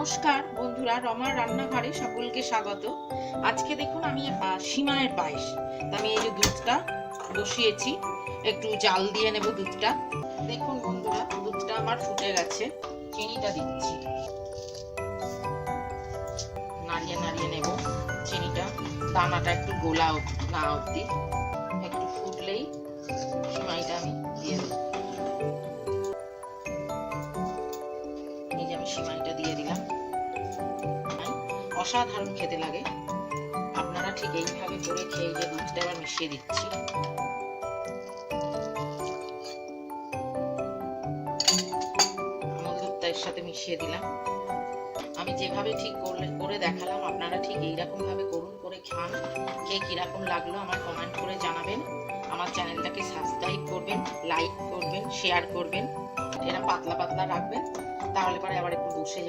নমস্কার বন্ধুরা, রমার রান্নাঘরে সকলকে স্বাগত। আজকে দেখুন আমি সিমাইয়ের পায়েস। আমি এই যে দুধটা বসিয়েছি, একটু জাল দিয়ে নেব দুধটা। দেখুন বন্ধুরা, দুধটা আমার ফুটে গেছে। চিনিটা দিচ্ছি, নাড়িয়ে নাড়িয়ে নেব চিনিটা, দানাটা একটু গোলা না অবধি। একটু ফুটলেই সিমাইটা আমি দিয়ে দেবো। এই যে আমি সিমাইটা দিয়ে দিলাম। অসাধারণ খেতে লাগে। আপনারা ঠিক এইভাবে করে খেয়ে, যে দুধটা আবার মিশিয়ে দিচ্ছি। আমল দুধটা এর সাথে মিশিয়ে দিলাম। আমি যেভাবে ঠিক করে দেখালাম, আপনারা ঠিক এইরকম ভাবে করুন, করে খান। খেয়ে কিরকম লাগলো আমার কমেন্ট করে জানাবেন। আমার চ্যানেলটাকে সাবস্ক্রাইব করবেন, লাইক করবেন, শেয়ার করবেন। এরা পাতলা পাতলা রাখবেন, তাহলে পরে আবার একটু বসে